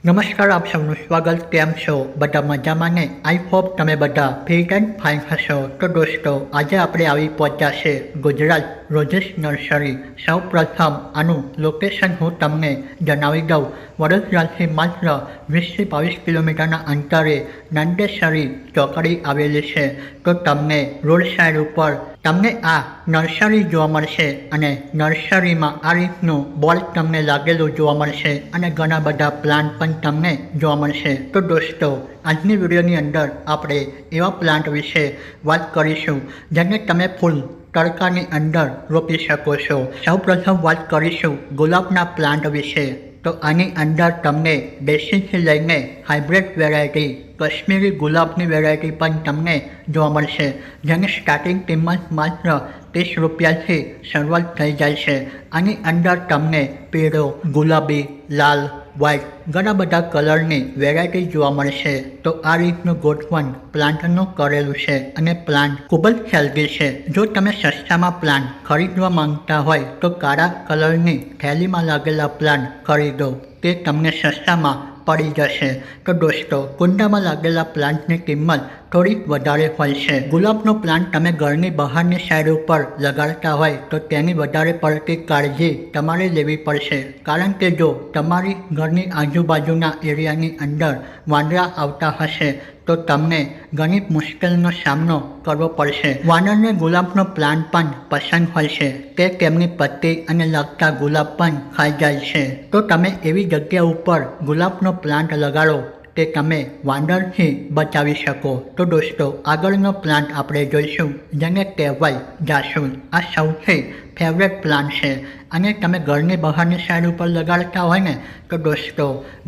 નમસ્કાર, આપ સૌનું સ્વાગત. કેમ છો? બધા મજામાં ને? આઈ હોપ તમે બધા ફિટ એન્ડ ફાઇન હશો. તો દોસ્તો, આજે આપણે આવી પહોંચ્યા છે ગુજરાત રોઝિસ નર્સરી. સૌ પ્રથમ આનું લોકેશન હું તમને જણાવી દઉં. વડોદરાથી માત્ર 20થી 22 કિલોમીટરના અંતરે નંદેસરી ચોકડી આવેલી છે. તો તમને રોડ સાઈડ ઉપર તમને આ નર્સરી જોવા મળશે અને નર્સરીમાં આ રીતનું બોર્ડ તમને લાગેલું જોવા મળશે અને ઘણા બધા પ્લાન્ટ પણ તમને જોવા મળશે. તો દોસ્તો, આજની વિડીયોની અંદર આપણે એવા પ્લાન્ટ વિશે વાત કરીશું જેને તમે ફૂલ તડકાની અંદર રોપી શકો છો. સૌપ્રથમ વાત કરીશું ગુલાબના પ્લાન્ટ વિશે. તો આની અંદર તમને દેશીથી લઈને હાઇબ્રિડ વેરાયટી કશ્મીરી ગુલાબની વેરાયટી પણ તમને જોવા મળશે, જેની સ્ટાર્ટિંગ કિંમત માત્ર 30 રૂપિયાથી શરૂઆત થઈ જાય છે. આની અંદર તમને પીળો, ગુલાબી, લાલ, વ્હાઇટ ઘણા બધા કલરની વેરાયટી જોવા મળશે. તો આ રીતનું ગોઠવણ પ્લાન્ટનું કરેલું છે અને પ્લાન્ટ ખૂબ જ હેલ્ધી છે. જો તમે સસ્તામાં પ્લાન્ટ ખરીદવા માંગતા હોય તો કાળા કલરની થેલીમાં લાગેલા પ્લાન્ટ ખરીદો, તે તમને સસ્તામાં પડી જશે. તો દોસ્તો, કુંડામાં લાગેલા પ્લાન્ટની કિંમત થોડીક વધારે હોય છે. ગુલાબનો પ્લાન્ટ તમે ઘરની બહારની સાઈડ ઉપર લગાડતા હોય તો તેની વધારે પડતી કાળજી તમારે લેવી પડશે, કારણ કે જો તમારી ઘરની આજુબાજુના એરિયાની અંદર વાંદરા આવતા હશે તો તમને ઘણી મુશ્કેલીનો સામનો કરવો પડશે. વાનરને ગુલાબનો પ્લાન્ટ પણ પસંદ હોય છે, તે તેમની પત્તી અને લાગતા ગુલાબ પણ ખાઈ જાય છે. તો તમે એવી જગ્યા ઉપર ગુલાબનો પ્લાન્ટ લગાડો તે તમે વાંદરથી બચાવી શકો. તો દોસ્તો, આગળનો પ્લાન્ટ આપણે જોઈશું જેને કહેવાય જાસૂદ. આ સૌથી ફેવરેટ પ્લાન્ટ છે અને તમે ઘરની બહારની સાઈડ ઉપર લગાડતા હોય ને તો દોસ્તો,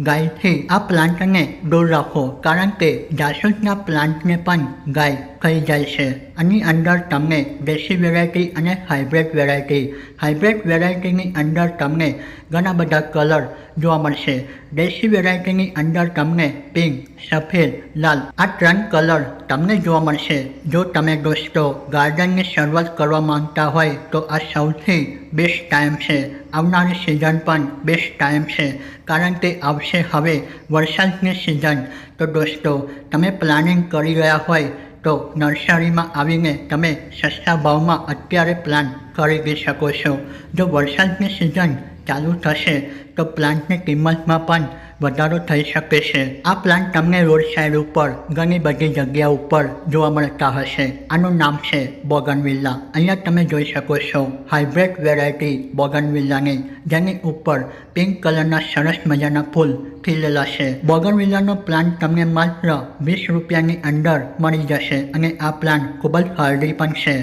ગાયથી આ પ્લાન્ટને દૂર રાખો, કારણ કે જાસૂદના પ્લાન્ટને પણ ગાય ખાઈ જાય છે. આની અંદર તમને દેશી વેરાયટી અને હાઇબ્રિડ વેરાયટીની અંદર તમને ઘણા બધા કલર જોવા મળશે. દેશી વેરાયટીની અંદર તમને પિંક, સફેદ, લાલ આ 3 કલર તમને જોવા મળશે. જો તમે દોસ્તો ગાર્ડનની શરૂઆત કરવા માંગતા હોય તો આ સૌથી બેસ્ટ ટાઈમ છે. આવનારી સિઝન પણ બેસ્ટ ટાઈમ છે, કારણ કે આવશે હવે વરસાદની સિઝન. તો દોસ્તો, તમે પ્લાનિંગ કરી રહ્યા હોય તો નર્સરીમાં આવીને તમે સસ્તા ભાવમાં અત્યારે પ્લાન્ટ ખરીદી શકો છો. જો વરસાદની સિઝન ચાલુ થશે તો પ્લાન્ટની કિંમતમાં પણ વધારો થઈ શકે છે. આ પ્લાન્ટ તમને રોડ સાઈડ ઉપર ઘણી બધી જગ્યા ઉપર જોવા મળતા હશે. આનું નામ છે બોગનવિલા. અહીંયા તમે જોઈ શકો છો હાઇબ્રિડ વેરાયટી બોગનવિલાની, જેની ઉપર પિંક કલરના સરસ મજાના ફૂલ ખીલેલા છે. બોગનવિલાનો પ્લાન્ટ તમને માત્ર 20 રૂપિયાની અંદર મળી જશે અને આ પ્લાન્ટ ખૂબ જ હાર્ડી પણ છે.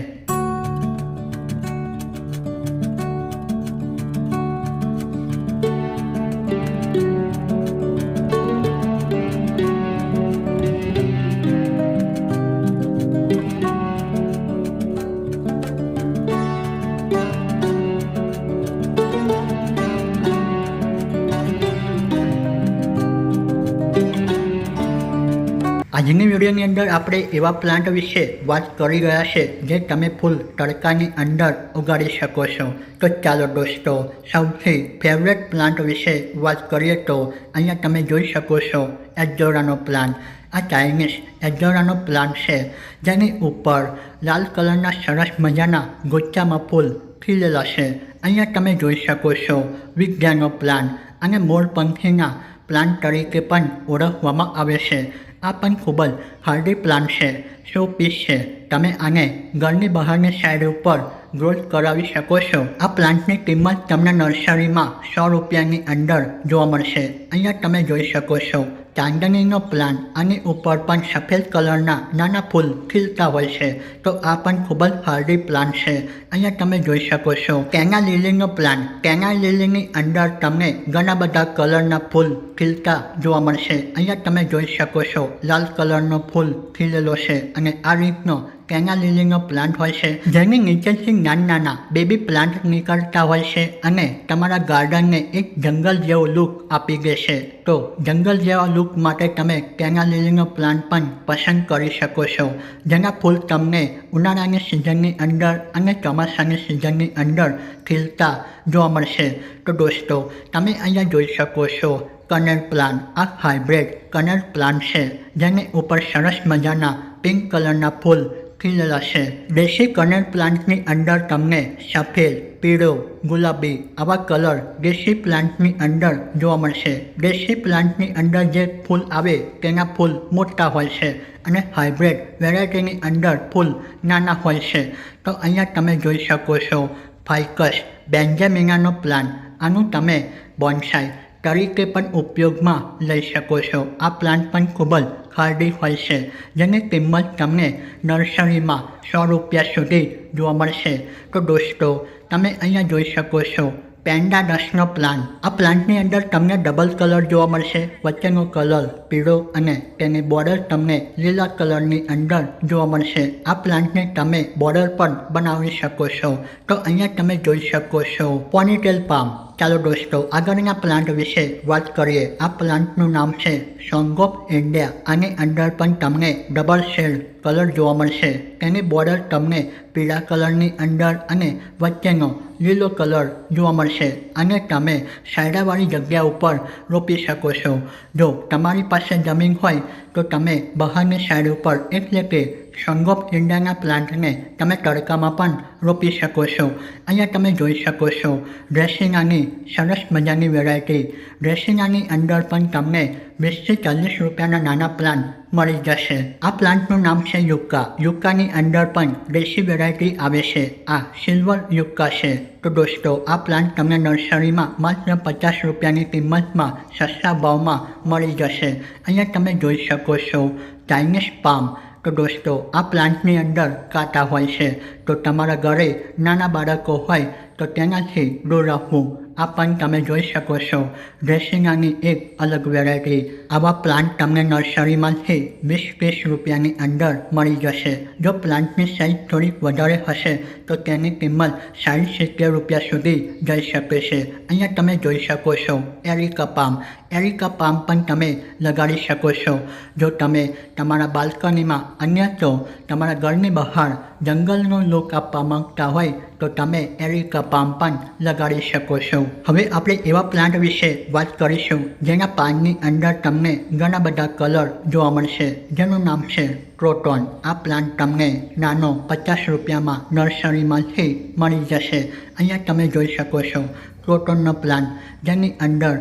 આજની વિડીયોની અંદર આપણે એવા પ્લાન્ટ વિશે વાત કરી રહ્યા છે જે તમે ફૂલ તડકાની અંદર ઉગાડી શકો છો. તો ચાલો દોસ્તો, સૌથી ફેવરેટ પ્લાન્ટ વિશે વાત કરીએ તો અહીંયા તમે જોઈ શકો છો એન્જોરાનો પ્લાન્ટ. આ ચાઇનીઝ એન્જોરાનો પ્લાન્ટ છે, જેની ઉપર લાલ કલરના સરસ મજાના ગુચ્છામાં ફૂલ ખીલેલા છે. અહીંયા તમે જોઈ શકો છો વિજ્ઞાનનો પ્લાન્ટ અને મોરપંખીના પ્લાન્ટ તરીકે પણ ઓળખવામાં આવે છે. આ પણ ખૂબ જ હાર્ડી પ્લાન્ટ છે, શો પીસ છે. તમે આને ઘરની બહારની સાઈડ ઉપર ગ્રોથ કરાવી શકો છો. આ પ્લાન્ટની કિંમત તમને નર્સરીમાં 100 રૂપિયાની અંદર જોવા મળશે. અહીંયા તમે જોઈ શકો છો ચાંદનીનો પ્લાન્ટ, આની ઉપર પણ સફેદ કલરના નાના ફૂલ ખીલતા હોય છે. તો આ પણ ખૂબ જ હાર્ડી પ્લાન્ટ છે. અહીંયા તમે જોઈ શકો છો કેના લીલીનો પ્લાન્ટ. કેના લીલીની અંદર તમને ઘણા બધા કલરના ફૂલ ખીલતા જોવા મળશે. અહીંયા તમે જોઈ શકો છો લાલ કલરનો ફૂલ ખીલેલો છે અને આ રીતનો કેના લીલીનો પ્લાન્ટ હોય છે, જેની નીચેથી નાના બેબી પ્લાન્ટ નીકળતા હોય છે અને તમારા ગાર્ડનને એક જંગલ જેવો લુક આપી દે છે. તો જંગલ જેવા લુક માટે તમે કેના લીલીનો પ્લાન્ટ પણ પસંદ કરી શકો છો, જેના ફૂલ તમને ઉનાળાની સિઝનની અંદર અને ચોમાસાની સિઝનની અંદર ખીલતા જોવા મળશે. તો દોસ્તો, તમે અહીંયા જોઈ શકો છો કનેર પ્લાન્ટ આ હાઇબ્રિડ કનેર પ્લાન્ટ છે જેની ઉપર સરસ મજાના પિંક કલરના ફૂલ ખીલેલા છે દેશી કનેર પ્લાન્ટની અંદર તમને સફેદ પીળો ગુલાબી આવા કલર દેશી પ્લાન્ટની અંદર જોવા મળશે દેશી પ્લાન્ટની અંદર જે ફૂલ આવે તેના ફૂલ મોટા હોય છે અને હાઇબ્રિડ વેરાયટીની અંદર ફૂલ નાના હોય છે તો અહીંયા તમે જોઈ શકો છો ફાઇકસ બેન્જામિનાનો પ્લાન્ટ આનું તમે બોન્સાઈ તરીકે પણ ઉપયોગમાં લઈ શકો છો આ પ્લાન્ટ પણ ખૂબ જ હાર્ડી હોય છે જેની કિંમત તમને નર્સરીમાં 100 રૂપિયા સુધી જોવા મળશે તો દોસ્તો તમે અહીંયા જોઈ શકો છો પેન્ડા ડસ્ટનો પ્લાન્ટ આ પ્લાન્ટની અંદર તમને ડબલ કલર જોવા મળશે વચ્ચેનો કલર પીળો અને તેની બોર્ડર તમને લીલા કલરની અંદર જોવા મળશે આ પ્લાન્ટને તમે બોર્ડર પણ બનાવી શકો છો તો અહીંયા તમે જોઈ શકો છો પોનીટેલ પામ ચાલો દોસ્તો આગળના પ્લાન્ટ વિશે વાત કરીએ આ પ્લાન્ટનું નામ છે સોંગ ઓફ ઇન્ડિયા આની અંદર પણ તમને ડબલ શેડ કલર જોવા મળશે તેની બોર્ડર તમને પીળા કલરની અંદર અને વચ્ચેનો લીલો કલર જોવા મળશે અને તમે છાંયડાવાળી જગ્યા ઉપર રોપી શકો છો જો તમારી પાસે જમીન હોય તો તમે બહારની સાઈડ ઉપર એટલે કે સોંગ ઓફ ઇન્ડિયાના પ્લાન્ટને તમે તડકામાં પણ રોપી શકો છો અહીંયા તમે જોઈ શકો છો ડ્રેસિંગાની સરસ મજાની વેરાયટી ડ્રેસિંગાની અંદર પણ તમને 20 થી 40 રૂપિયાના નાના પ્લાન્ટ મળી જશે આ પ્લાન્ટનું નામ છે યુક્કાની અંદર પણ દેશી વેરાયટી આવે છે આ સિલ્વર યુક્કા છે તો દોસ્તો આ પ્લાન્ટ તમને નર્સરીમાં માત્ર 50 રૂપિયાની કિંમતમાં સસ્તા ભાવમાં મળી જશે અહીંયા તમે જોઈ શકો છો ચાઇનીઝ પામ તો દોસ્તો આ પ્લાન્ટની અંદર કાંટા હોય છે તો તમારા ઘરે નાના બાળકો હોય તો તેનાથી દૂર રાખવું આ પણ તમે જોઈ શકો છો ડ્રેસિંગાની એક અલગ વેરાયટી આવા પ્લાન્ટ તમને નર્સરીમાંથી 20-30 રૂપિયાની અંદર મળી જશે જો પ્લાન્ટની સાઇઝ થોડીક વધારે હશે તો તેની કિંમત 60-70 રૂપિયા સુધી જઈ શકે છે અહીંયા તમે જોઈ શકો છો એરિકા પામ પણ તમે લગાડી શકો છો જો તમે તમારા બાલ્કનીમાં અન્ય તો તમારા ઘરની બહાર જંગલનો લુક આપવા માંગતા હોય તો તમે એરિકા પામ પણ લગાડી શકો છો હવે આપણે એવા પ્લાન્ટ વિશે વાત કરીશું જેના પાનની અંદર તમને ઘણા બધા કલર જોવા મળશે જેનું નામ છે ક્રોટોન આ પ્લાન્ટ તમને નાનો 50 રૂપિયામાં નર્સરીમાંથી મળી જશે અહીંયા તમે જોઈ શકો છો ક્રોટોનનો પ્લાન્ટ જેની અંદર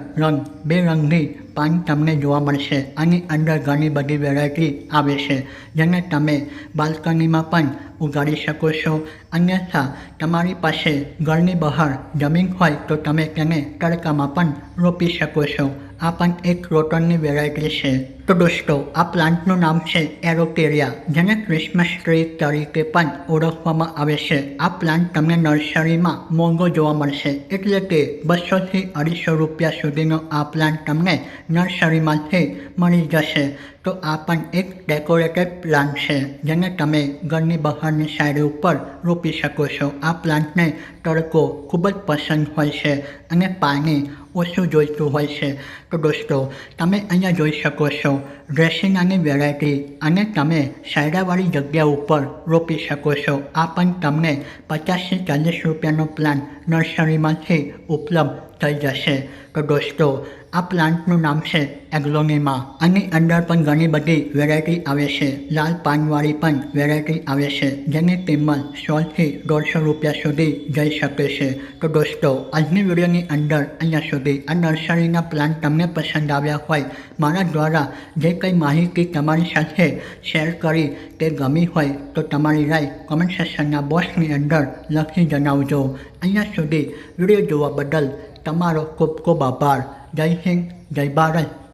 બે રંગની પાન તમને જોવા મળશે આની અંદર ઘણી બધી વેરાયટી આવે છે જેને તમે બાલ્કનીમાં પણ ઉગાડી શકો છો અન્યથા તમારી પાસે ઘરની બહાર જમીન હોય તો તમે તેને તડકામાં પણ રોપી શકો છો આ પણ એક ક્રોટોનની વેરાયટી છે તો દોસ્તો આ પ્લાન્ટનું નામ છે એરોકેરિયા જેને ક્રિસમસ ટ્રી તરીકે પણ ઓળખવામાં આવે છે આ પ્લાન્ટ તમને નર્સરીમાં મોંઘો જોવા મળશે એટલે કે 200 થી 250 રૂપિયા સુધીનો આ પ્લાન્ટ તમને નર્સરીમાંથી મળી જશે તો આ પણ એક ડેકોરેટેડ પ્લાન્ટ છે જેને તમે ઘરની બહારની સાઈડ ઉપર રોપી શકો છો આ પ્લાન્ટને તડકો ખૂબ જ પસંદ હોય છે અને પાણી ઓછું જોઈતું હોય છે તો દોસ્તો તમે અહીંયા જોઈ શકો છો ડ્રેસિંગાની વેરાયટી અને તમે છાંયડાવાળી જગ્યા ઉપર રોપી શકો છો આ પણ તમને 50 થી 40 રૂપિયાનો પ્લાન્ટ નર્સરીમાંથી ઉપલબ્ધ થઈ જશે તો દોસ્તો આ પ્લાન્ટનું નામ છે એગ્લોનિમા આની અંદર પણ ઘણી બધી વેરાયટી આવે છે લાલ પાનવાળી પણ વેરાયટી આવે છે જેની કિંમત 100 થી 150 રૂપિયા સુધી જઈ શકે છે તો દોસ્તો આજની વિડીયોની અંદર અહીંયા સુધી આ નર્સરીના પ્લાન્ટ તમને પસંદ આવ્યા હોય મારા દ્વારા જે કંઈ માહિતી તમારી સાથે શેર કરી તે ગમી હોય તો તમારી રાય કોમેન્ટ સેક્શનના બોક્સની અંદર લખી જણાવજો અહીંયા સુધી વિડીયો જોવા બદલ તમારો ખૂબ ખૂબ આભાર જય હિન્દ જય ભારત